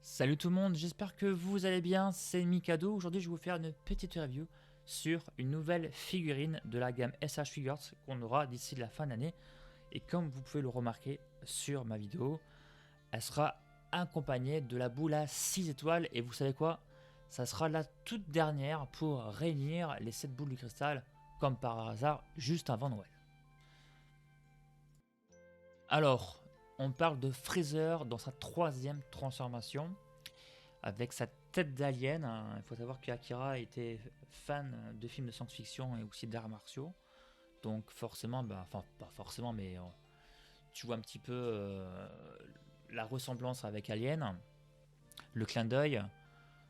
Salut tout le monde, j'espère que vous allez bien, c'est Mikado. Aujourd'hui je vais vous faire une petite review sur une nouvelle figurine de la gamme SH Figures qu'on aura d'ici la fin d'année. Et comme vous pouvez le remarquer sur ma vidéo, elle sera accompagnée de la boule à 6 étoiles. Et vous savez quoi? Ça sera la toute dernière pour réunir les 7 boules de cristal, comme par hasard, juste avant Noël. Alors, on parle de Freezer dans sa troisième transformation, avec sa tête d'alien. Il faut savoir qu'Akira était fan de films de science-fiction et aussi d'arts martiaux. Donc forcément, enfin pas forcément, mais tu vois un petit peu la ressemblance avec Alien. Le clin d'œil,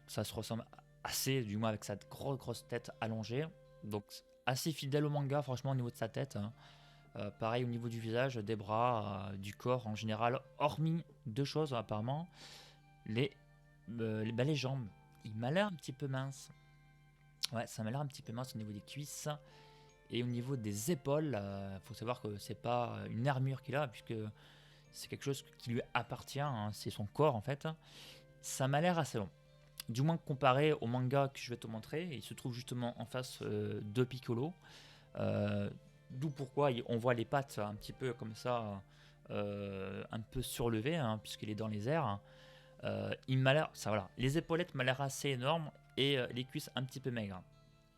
ça se ressemble assez, du moins avec sa grosse tête allongée. Donc assez fidèle au manga, franchement, au niveau de sa tête. Pareil au niveau du visage, des bras, du corps en général, hormis deux choses apparemment, les jambes. Il m'a l'air un petit peu mince. Ouais, ça m'a l'air un petit peu mince au niveau des cuisses. Et au niveau des épaules, faut savoir que c'est pas une armure qu'il a, puisque c'est quelque chose qui lui appartient, hein, c'est son corps en fait. Ça m'a l'air assez long. Du moins comparé au manga que je vais te montrer, il se trouve justement en face de Piccolo. D'où pourquoi on voit les pattes un petit peu comme ça, un peu surlevées, hein, puisqu'il est dans les airs. Il m'a l'air, ça voilà, les épaulettes m'a l'air assez énormes et les cuisses un petit peu maigres.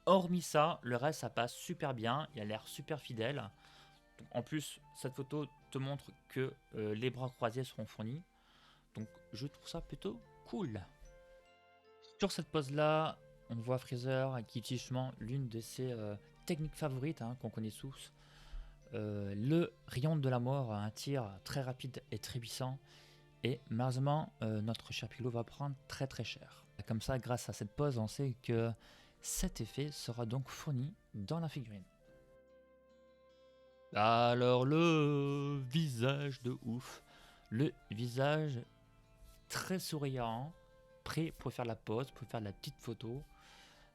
Hormis ça, le reste ça passe super bien, il a l'air super fidèle. Donc, en plus, cette photo te montre que les bras croisés seront fournis. Donc je trouve ça plutôt cool. Sur cette pose là, on voit Freezer qui utilise justement l'une de ses techniques favorites, hein, qu'on connaît tous. Le rayon de la mort, un tir très rapide et très puissant. Et malheureusement, notre cher Piccolo va prendre très cher. Comme ça, grâce à cette pose, on sait que cet effet sera donc fourni dans la figurine. Alors le visage de ouf. Le visage très souriant, prêt pour faire la pose, pour faire la petite photo.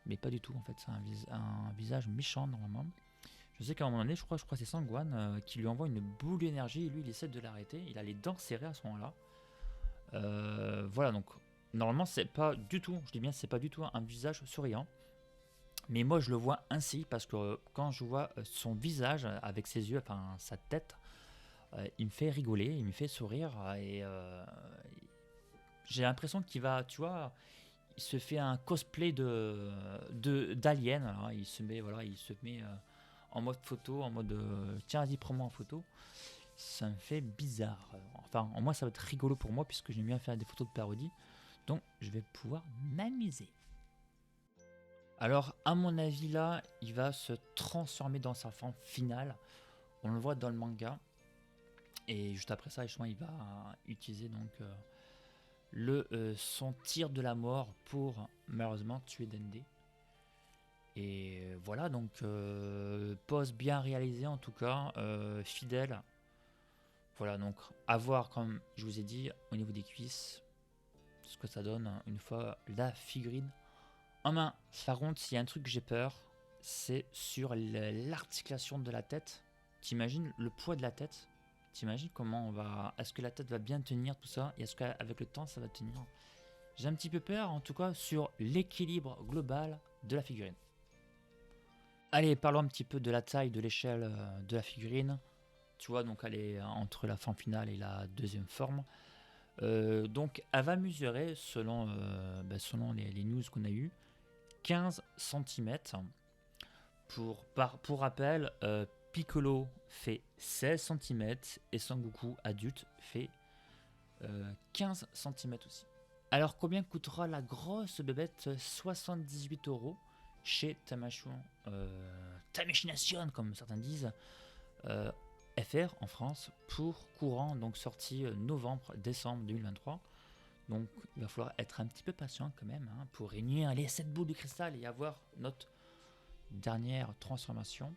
Mais pas du tout, en fait, c'est un visage méchant normalement. Je sais qu'à un moment donné, je crois que c'est Sangwan qui lui envoie une boule d'énergie et lui il essaie de l'arrêter. Il a les dents serrées à ce moment-là. Voilà, donc normalement c'est pas du tout, je dis bien c'est pas du tout un visage souriant. Mais moi je le vois ainsi parce que quand je vois son visage avec ses yeux, enfin sa tête, il me fait rigoler, il me fait sourire et j'ai l'impression qu'il va, tu vois, il se fait un cosplay d'Alien. Hein. Il se met, voilà, il se met en mode photo, en mode tiens vas-y prends-moi en photo. Ça me fait bizarre. Enfin, en moi, ça va être rigolo pour moi puisque j'aime bien faire des photos de parodie. Donc, je vais pouvoir m'amuser. Alors, à mon avis, là, il va se transformer dans sa forme finale. On le voit dans le manga. Et juste après ça, justement, il va utiliser donc son tir de la mort pour malheureusement tuer Dende. Et voilà, donc pose bien réalisée en tout cas, fidèle. Voilà, donc à voir, comme je vous ai dit, au niveau des cuisses, ce que ça donne une fois la figurine en main. Par contre, s'il y a un truc que j'ai peur, c'est sur l'articulation de la tête. T'imagines le poids de la tête? T'imagines comment on va... Est-ce que la tête va bien tenir tout ça? Et est-ce qu'avec le temps, ça va tenir? J'ai un petit peu peur, en tout cas, sur l'équilibre global de la figurine. Allez, parlons un petit peu de la taille, de l'échelle de la figurine. Tu vois, donc elle est entre la forme finale et la deuxième forme. Donc elle va mesurer, selon les news qu'on a eues, 15 cm. Pour rappel, Piccolo fait 16 cm et Sangoku adulte fait 15 cm aussi. Alors combien coûtera la grosse bébête? 78 € chez Tamashii comme certains disent. FR en France pour courant, donc sortie novembre-décembre 2023. Donc il va falloir être un petit peu patient quand même, hein, pour réunir les 7 boules de cristal et avoir notre dernière transformation.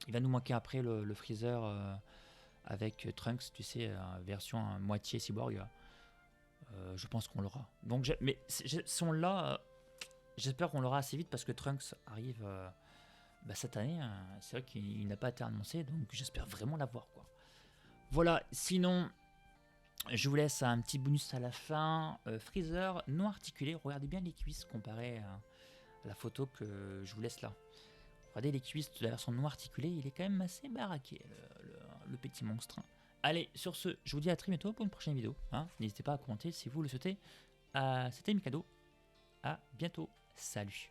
Il va nous manquer après le Freezer avec Trunks, tu sais, version moitié cyborg. Je pense qu'on l'aura. Donc, si on l'a, j'espère qu'on l'aura assez vite parce que Trunks arrive cette année. C'est vrai qu'il n'a pas été annoncé, donc j'espère vraiment l'avoir, quoi. Voilà, sinon, Je vous laisse un petit bonus à la fin. Freezer non articulé. Regardez bien les cuisses comparé à la photo que je vous laisse là. Regardez les cuisses de la version non articulée. Il est quand même assez baraqué, le petit monstre. Allez, sur ce, je vous dis à très bientôt pour une prochaine vidéo. Hein. N'hésitez pas à commenter si vous le souhaitez. C'était Mikado. À bientôt. Salut.